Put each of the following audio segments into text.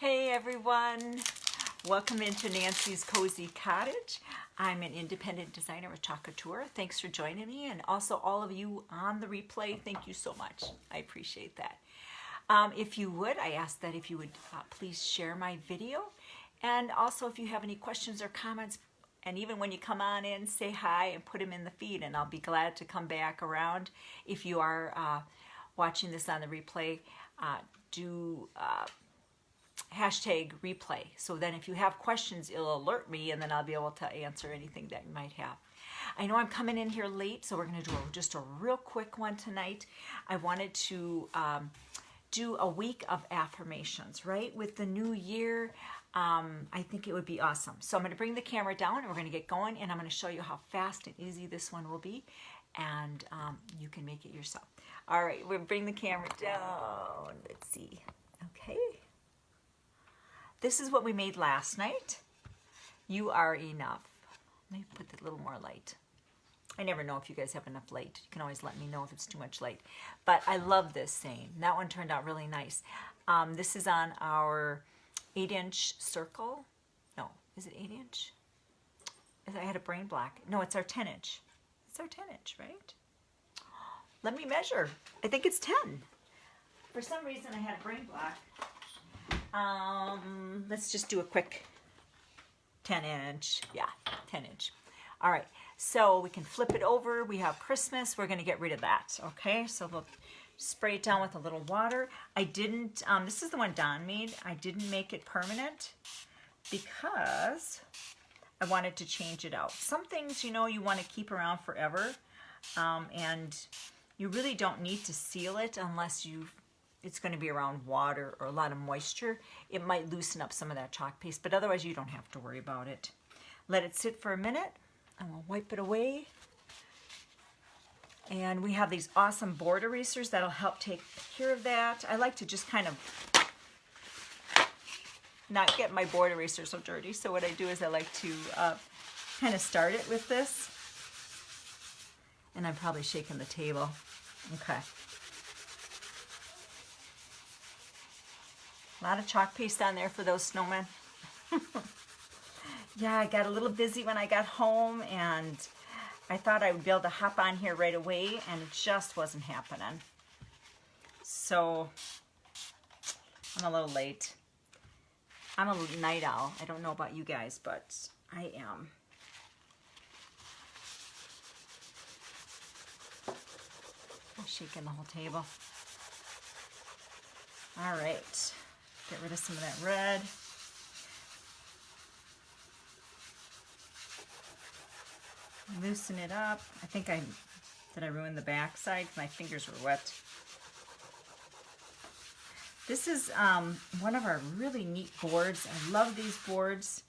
Hey everyone, welcome into Nancy's Cozy Cottage. I'm an independent designer with Couture. Thanks for joining me, and also all of you on the replay, thank you so much. I appreciate that. If you would, I ask that if you would please share my video, and also if you have any questions or comments, and even when you come on in, say hi and put them in the feed, and I'll be glad to come back around. If you are watching this on the replay, do hashtag replay. So then if you have questions, it'll alert me, and then I'll be able to answer anything that you might have. I know I'm coming in here late, so we're going to do just a real quick one tonight. I wanted to do a week of affirmations, right? With the new year, I think it would be awesome. So I'm going to bring the camera down, and we're going to get going, and I'm going to show you how fast and easy this one will be, and you can make it yourself. All right, we'll bring the camera down. Let's see. Okay. This is what we made last night. You are enough. Let me put a little more light. I never know if you guys have enough light. You can always let me know if it's too much light. But I love this saying. That one turned out really nice. This is on our 8-inch circle. No, is it 8-inch? I had a brain black. No, it's our 10-inch. It's our 10-inch, right? Let me measure. I think it's 10. For some reason, I had a brain black. Let's just do a quick 10-inch. Yeah, 10-inch. All right, so we can flip it over. We have Christmas. We're going to get rid of that, okay? So we'll spray it down with a little water. I didn't, this is the one Don made. I didn't make it permanent because I wanted to change it out. Some things, you know, you want to keep around forever, and you really don't need to seal it unless it's going to be around water or a lot of moisture. It might loosen up some of that chalk paste, but otherwise you don't have to worry about it. Let it sit for a minute, and we'll wipe it away. And we have these awesome board erasers that'll help take care of that. I like to just kind of not get my board eraser so dirty, so what I do is I like to kind of start it with this. And I'm probably shaking the table. Okay. A lot of chalk paste on there for those snowmen. Yeah, I got a little busy when I got home, and I thought I would be able to hop on here right away, and it just wasn't happening. So I'm a little late. I'm a night owl. I don't know about you guys, but I am. I'm shaking the whole table. All right. Get rid of some of that red. Loosen it up. I think did I ruin the back side? My fingers were wet. This is one of our really neat boards. I love these boards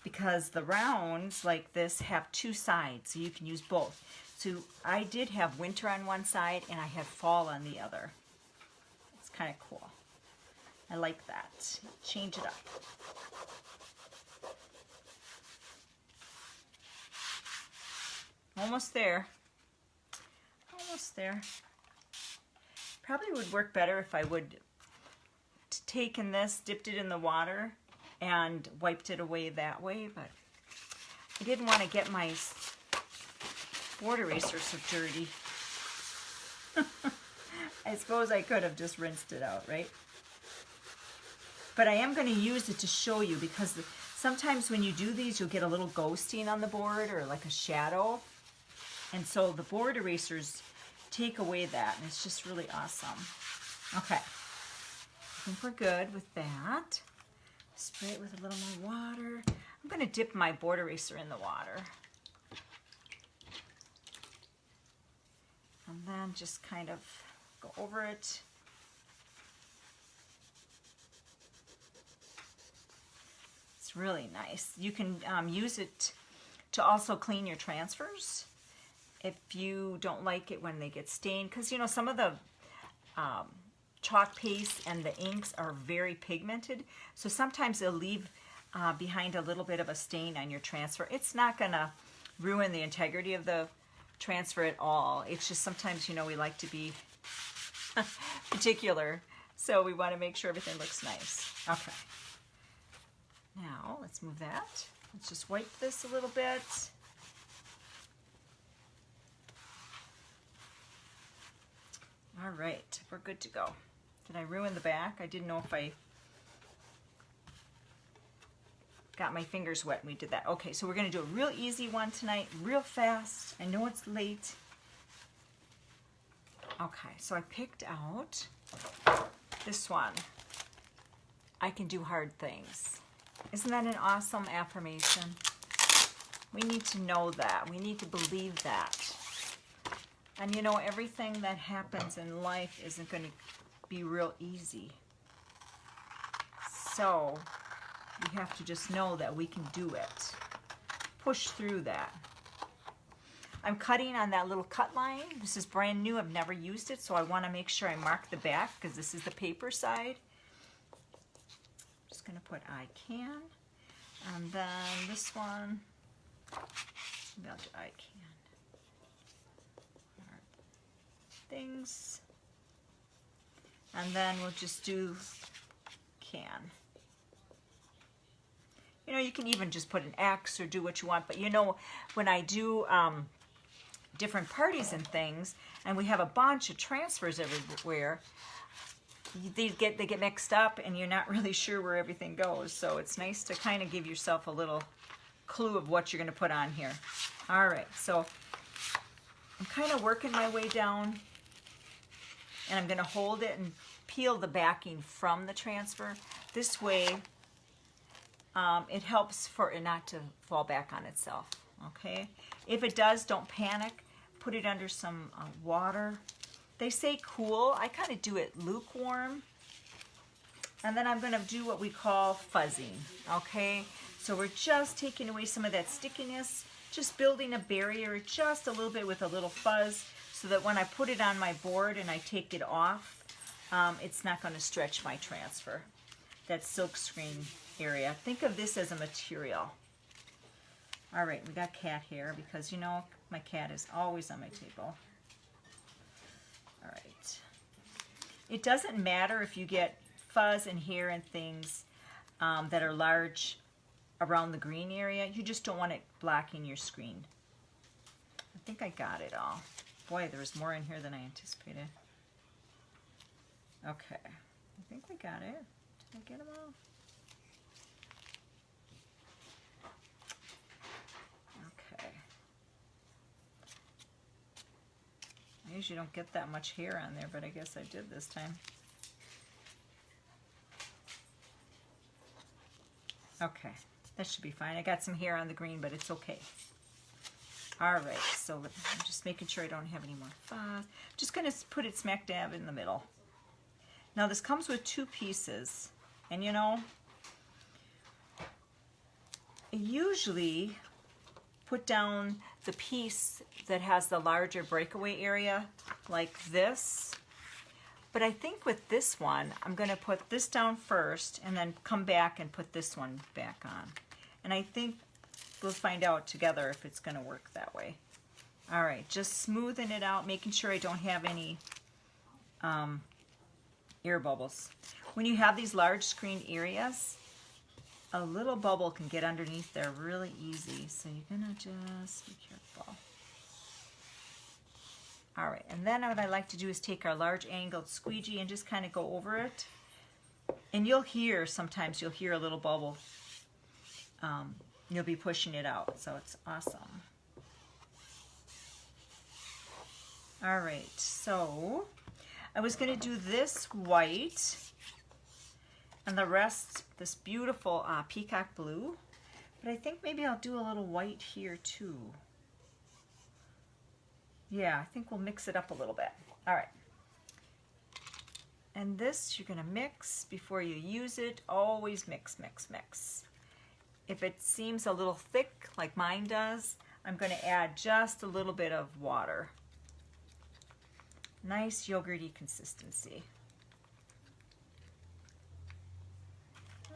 because the rounds like this have two sides, so you can use both. So I did have winter on one side and I have fall on the other. It's kind of cool. I like that. Change it up. Almost there. Almost there. Probably would work better if I would taken this, dipped it in the water, and wiped it away that way, but I didn't want to get my board eraser so dirty. I suppose I could have just rinsed it out, right? But I am going to use it to show you, because sometimes when you do these, you'll get a little ghosting on the board or like a shadow. And so the board erasers take away that, and it's just really awesome. Okay, I think we're good with that. Spray it with a little more water. I'm going to dip my board eraser in the water. And then just kind of go over it. It's really nice. You can use it to also clean your transfers if you don't like it when they get stained, because you know some of the chalk paste and the inks are very pigmented, so sometimes they'll leave behind a little bit of a stain on your transfer. It's not gonna ruin the integrity of the transfer at all. It's just sometimes, you know, we like to be particular. So we want to make sure everything looks nice. Okay. Now let's move that. Let's just wipe this a little bit. All right, we're good to go. Did I ruin the back? I didn't know if I got my fingers wet when we did that. Okay, so we're gonna do a real easy one tonight, real fast. I know it's late. Okay, so I picked out this one. I can do hard things. Isn't that an awesome affirmation? We need to know that. We need to believe that. And you know, everything that happens in life isn't going to be real easy. So we have to just know that we can do it. Push through that. I'm cutting on that little cut line. This is brand new. I've never used it, so I want to make sure I mark the back because this is the paper side. Just going to put I can. And then this one, maybe I'll do I can. Things. And then we'll just do can. You know, you can even just put an X or do what you want, but you know, when I do different parties and things, and we have a bunch of transfers everywhere, they get mixed up and you're not really sure where everything goes. So it's nice to kind of give yourself a little clue of what you're going to put on here. All right, so I'm kind of working my way down, and I'm going to hold it and peel the backing from the transfer. This way, it helps for it not to fall back on itself, okay? If it does, don't panic. Put it under some water. They say cool. I kind of do it lukewarm. And then I'm going to do what we call fuzzing, okay? So we're just taking away some of that stickiness, just building a barrier just a little bit with a little fuzz, so that when I put it on my board and I take it off, it's not going to stretch my transfer. That silk screen area. Think of this as a material. All right, we got cat hair because, you know, my cat is always on my table. All right. It doesn't matter if you get fuzz and hair and things that are large around the green area. You just don't want it blocking your screen. I think I got it all. Boy, there was more in here than I anticipated. Okay, I think we got it. Did I get them all? Okay. I usually don't get that much hair on there, but I guess I did this time. Okay, that should be fine. I got some hair on the green, but it's okay. All right, so I'm just making sure I don't have any more fuzz. Just going to put it smack dab in the middle. Now this comes with 2 pieces, and you know, I usually put down the piece that has the larger breakaway area like this. But I think with this one, I'm going to put this down first and then come back and put this one back on. And I think we'll find out together if it's going to work that way. All right, just smoothing it out, making sure I don't have any air bubbles. When you have these large screen areas, a little bubble can get underneath there really easy. So you're going to just be careful. All right, and then what I like to do is take our large angled squeegee and just kind of go over it. And you'll hear, sometimes you'll hear a little bubble. You'll be pushing it out, so it's awesome. All right, so I was going to do this white and the rest this beautiful peacock blue, but I think maybe I'll do a little white here too. Yeah, I think we'll mix it up a little bit. All right. And this you're going to mix before you use it. Always mix, mix, mix. If it seems a little thick like mine does, I'm going to add just a little bit of water. Nice yogurty consistency.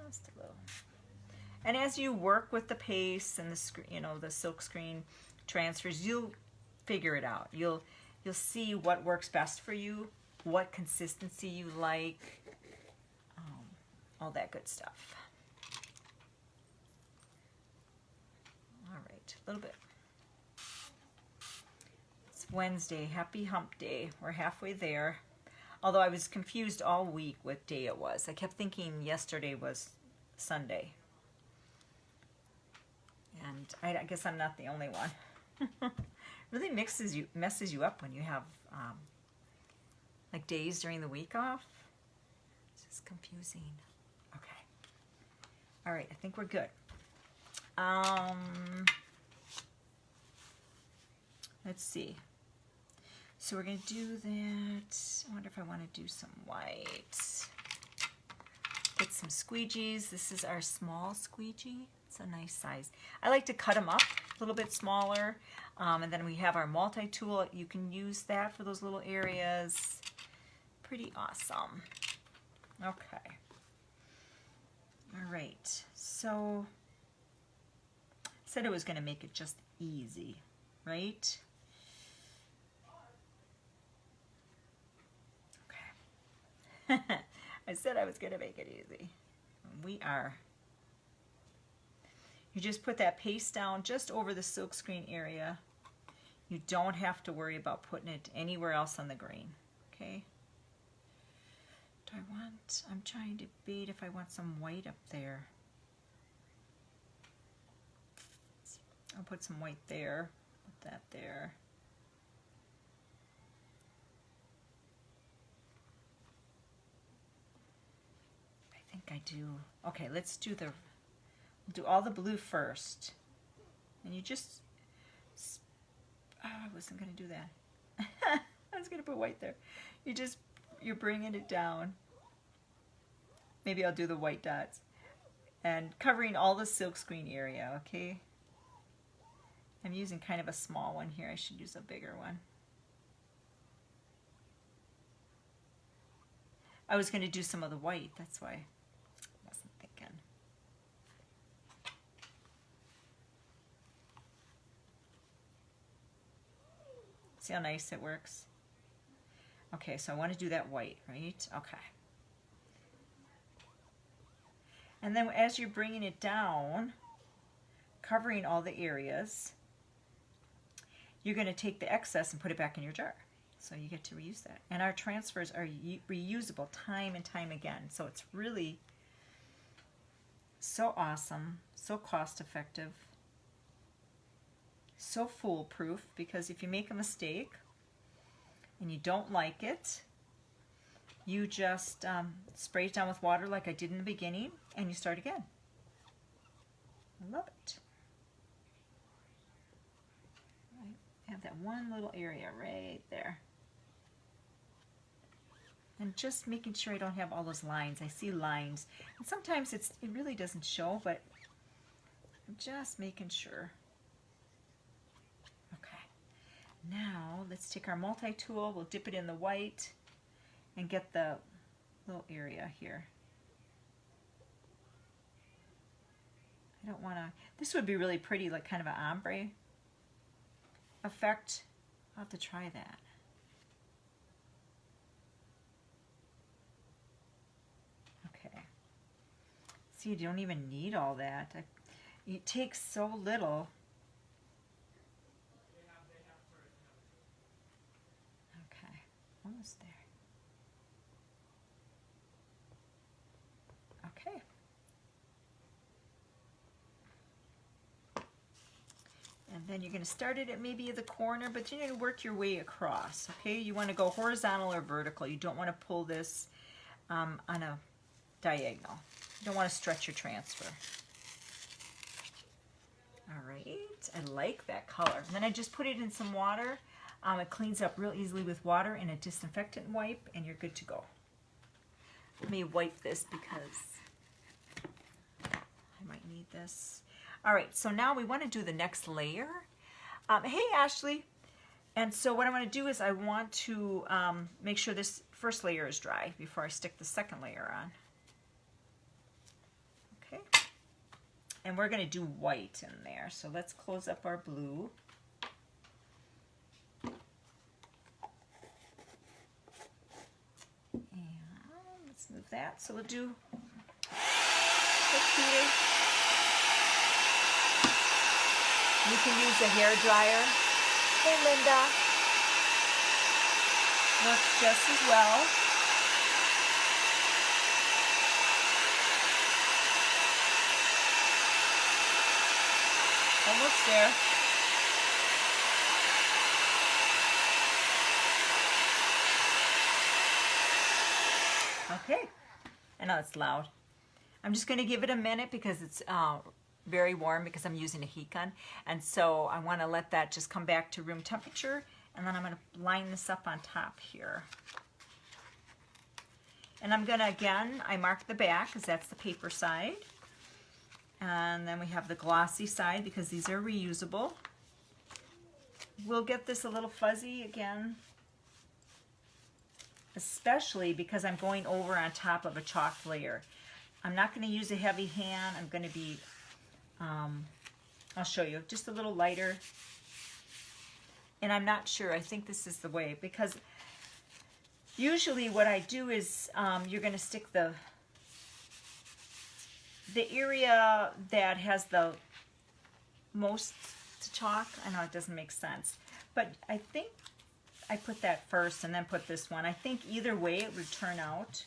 Just a little. And as you work with the paste and the silk screen transfers, you'll figure it out. You'll see what works best for you, what consistency you like. all that good stuff. All right, a little bit. It's Wednesday, happy hump day. We're halfway there. Although I was confused all week what day it was. I kept thinking yesterday was Sunday. And I guess I'm not the only one. Really messes you up when you have like days during the week off. It's just confusing. Okay. All right, I think we're good. Let's see. So we're going to do that. I wonder if I want to do some white. Get some squeegees. This is our small squeegee. It's a nice size. I like to cut them up a little bit smaller. And then we have our multi-tool. You can use that for those little areas. Pretty awesome. Okay. All right. So I said I was going to make it just easy, right? I said I was going to make it easy. We are. You just put that paste down just over the silkscreen area. You don't have to worry about putting it anywhere else on the grain. Okay? I'm trying to debate if I want some white up there. I'll put some white there. Put that there. I do. Okay, let's do we'll do all the blue first. And you just, oh, I wasn't going to do that. I was going to put white there. You're bringing it down. Maybe I'll do the white dots. And covering all the silkscreen area, okay? I'm using kind of a small one here. I should use a bigger one. I was going to do some of the white, that's why. See how nice it works? Okay, so I want to do that white, right? Okay. And then as you're bringing it down, covering all the areas, you're going to take the excess and put it back in your jar. So you get to reuse that. And our transfers are reusable time and time again. So it's really so awesome, so cost effective. So foolproof, because if you make a mistake and you don't like it, you just spray it down with water like I did in the beginning and you start again. I love it. Right. I have that one little area right there. And just making sure I don't have all those lines. I see lines. And sometimes it really doesn't show, but I'm just making sure. Now, let's take our multi-tool, we'll dip it in the white and get the little area here. I don't want to, this would be really pretty, like kind of an ombre effect. I'll have to try that. Okay. See, you don't even need all that. It takes so little. Almost there. Okay. And then you're going to start it at maybe the corner, but you're going to work your way across. Okay, you want to go horizontal or vertical. You don't want to pull this on a diagonal. You don't want to stretch your transfer. All right, I like that color. And then I just put it in some water. It cleans up real easily with water and a disinfectant wipe, and you're good to go. Let me wipe this because I might need this. All right, so now we want to do the next layer. Hey, Ashley. And so what I want to do is I want to make sure this first layer is dry before I stick the second layer on. Okay. And we're going to do white in there. So let's close up our blue. Move that. So we'll do Peter. You can use a hair dryer. Hey, Linda. Works just as well. Almost there. Okay, I know it's loud. I'm just going to give it a minute because it's very warm because I'm using a heat gun. And so I want to let that just come back to room temperature. And then I'm going to line this up on top here. And I'm going to, again, I mark the back because that's the paper side. And then we have the glossy side because these are reusable. We'll get this a little fuzzy again, especially because I'm going over on top of a chalk layer. I'm not going to use a heavy hand. I'm going to be, I'll show you, just a little lighter. And I'm not sure, I think this is the way, because usually what I do is you're going to stick the area that has the most chalk. I know it doesn't make sense, but I think I put that first and then put this one. I think either way it would turn out,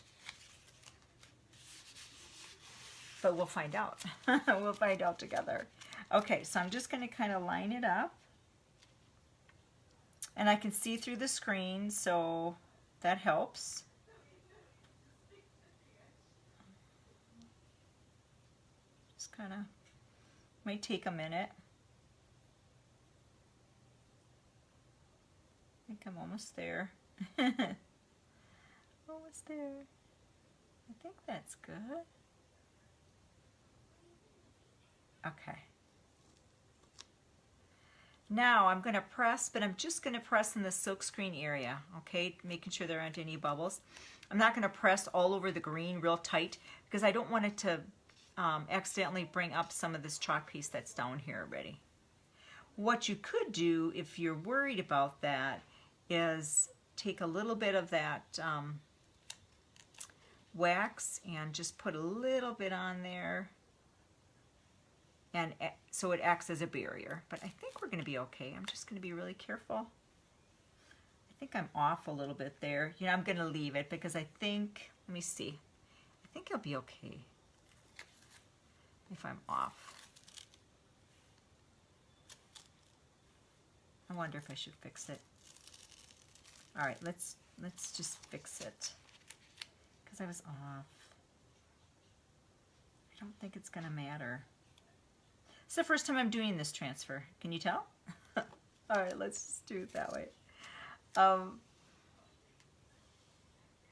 but we'll find out. We'll find out together. Okay, so I'm just going to kind of line it up, and I can see through the screen, so that helps. Just kind of might take a minute. I think I'm almost there. Almost there. I think that's good. Okay. Now I'm going to press, but I'm just going to press in the silkscreen area, okay? Making sure there aren't any bubbles. I'm not going to press all over the green real tight because I don't want it to accidentally bring up some of this chalk piece that's down here already. What you could do if you're worried about that is take a little bit of that wax and just put a little bit on there, and so it acts as a barrier. But I think we're going to be okay. I'm just going to be really careful. I think I'm off a little bit there. You know, I'm going to leave it because I think, let me see, I think it'll be okay if I'm off. I wonder if I should fix it. All right, let's just fix it because I was off. I don't think it's going to matter. It's the first time I'm doing this transfer. Can you tell? All right, let's just do it that way.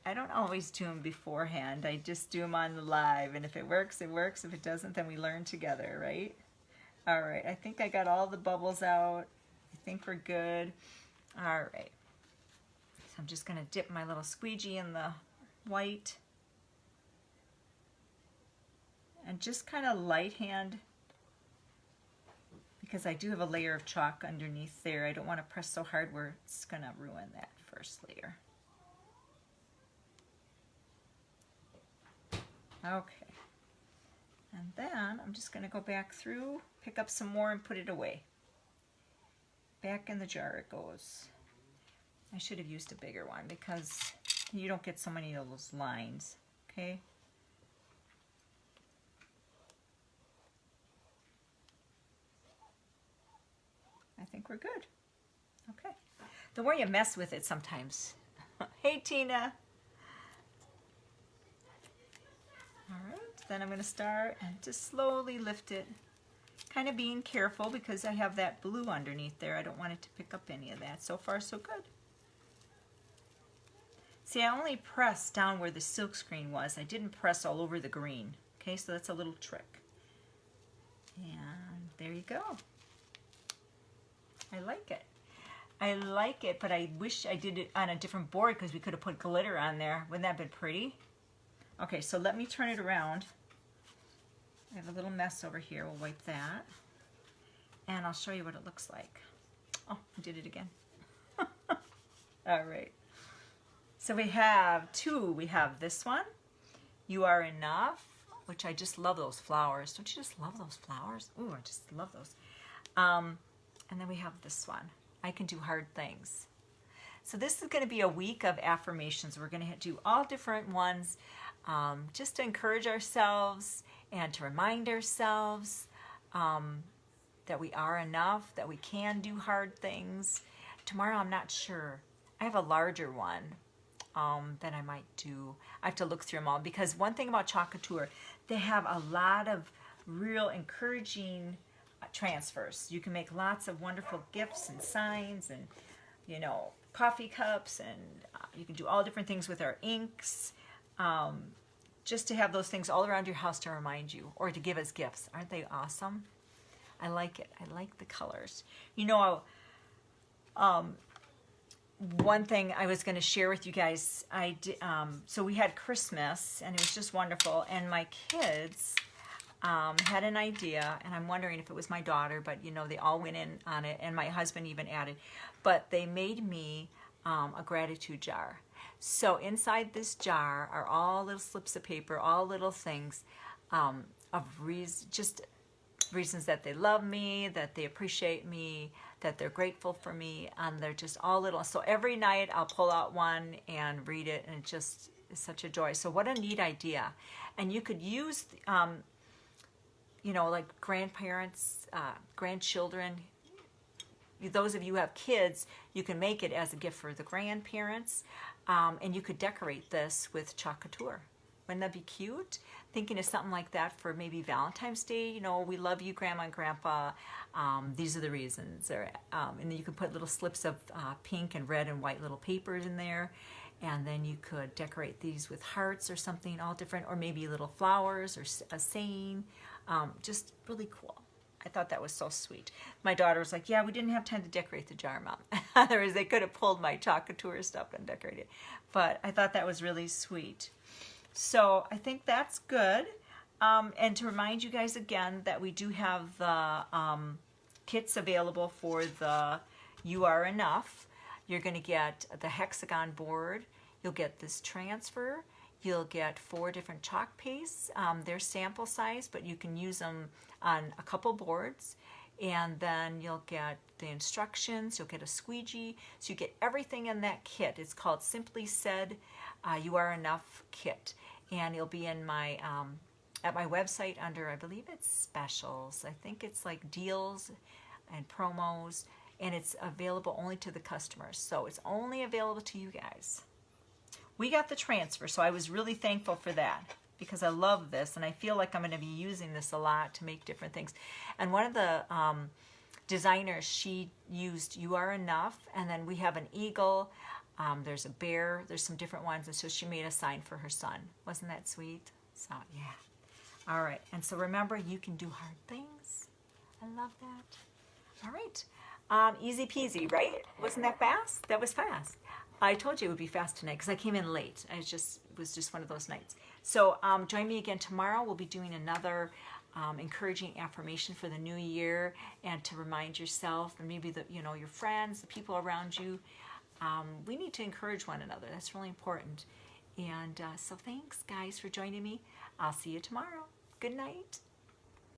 I don't always do them beforehand. I just do them on the live, and if it works, it works. If it doesn't, then we learn together, right? All right, I think I got all the bubbles out. I think we're good. All right. So I'm just going to dip my little squeegee in the white and just kind of light hand, because I do have a layer of chalk underneath there. I don't want to press so hard where it's going to ruin that first layer. Okay. And then I'm just going to go back through, pick up some more and put it away. Back in the jar it goes. I should have used a bigger one because you don't get so many of those lines, okay? I think we're good. Okay. The more you mess with it sometimes. Hey, Tina. All right, then I'm going to start and just slowly lift it. Kind of being careful because I have that blue underneath there. I don't want it to pick up any of that. So far, so good. See, I only pressed down where the silk screen was. I didn't press all over the green. Okay, so that's a little trick. And there you go. I like it. I like it, but I wish I did it on a different board because we could have put glitter on there. Wouldn't that have been pretty? Okay, so let me turn it around. I have a little mess over here. We'll wipe that. And I'll show you what it looks like. Oh, I did it again. All right. So we have two. We have this one. You Are Enough. which I just love those flowers. Don't you just love those flowers? Ooh, I just love those. And then we have this one. I can do hard things. So this is going to be a week of affirmations. We're going to do all different ones just to encourage ourselves and to remind ourselves that we are enough, that we can do hard things. Tomorrow, I'm not sure. I have a larger one that I might do. I have to look through them all, because one thing about Couture, they have a lot of real encouraging transfers. You can make lots of wonderful gifts and signs and, you know, coffee cups, and you can do all different things with our inks, just to have those things all around your house to remind you or to give as gifts. Aren't they awesome? I like it. I like the colors. You know, one thing I was going to share with you guys, I did, so we had Christmas, and it was just wonderful, and my kids had an idea, and I'm wondering if it was my daughter, but you know, they all went in on it, and my husband even added, but they made me a gratitude jar. So inside this jar are all little slips of paper, all little things of reasons that they love me, that they appreciate me, that they're grateful for me, and they're just all little. So every night I'll pull out one and read it, and it just is such a joy. So what a neat idea. And you could use, you know, like grandparents, grandchildren, those of you who have kids, you can make it as a gift for the grandparents, and you could decorate this with Couture. Wouldn't that be cute? Thinking of something like that for maybe Valentine's Day. You know, we love you, Grandma and Grandpa. These are the reasons. Or, and then you could put little slips of pink and red and white little papers in there. And then you could decorate these with hearts or something, all different, or maybe little flowers or a saying. Just really cool. I thought that was so sweet. My daughter was like, yeah, we didn't have time to decorate the jar, Mom. Otherwise, they could have pulled my Couture stuff and decorated it. But I thought that was really sweet. So I think that's good. And to remind you guys again that we do have the kits available for the You Are Enough. You're going to get the hexagon board. You'll get this transfer. You'll get 4 different chalk pastes. They're sample size, but you can use them on a couple boards. And then you'll get the instructions. You'll get a squeegee. So you get everything in that kit. It's called Simply Said You Are Enough Kit. And it'll be in my at my website under, I believe it's specials. I think it's like deals and promos. And it's available only to the customers. So it's only available to you guys. We got the transfer, so I was really thankful for that, because I love this, and I feel like I'm going to be using this a lot to make different things. And one of the designers, she used You Are Enough, and then we have an eagle, there's a bear, there's some different ones, and so she made a sign for her son. Wasn't that sweet? So, yeah. All right, and so remember, you can do hard things. I love that. All right. Easy peasy, right? Wasn't that fast? That was fast. I told you it would be fast tonight because I came in late. It was just one of those nights. So join me again tomorrow. We'll be doing another encouraging affirmation for the new year, and to remind yourself and maybe your friends, the people around you. We need to encourage one another. That's really important. And so thanks, guys, for joining me. I'll see you tomorrow. Good night.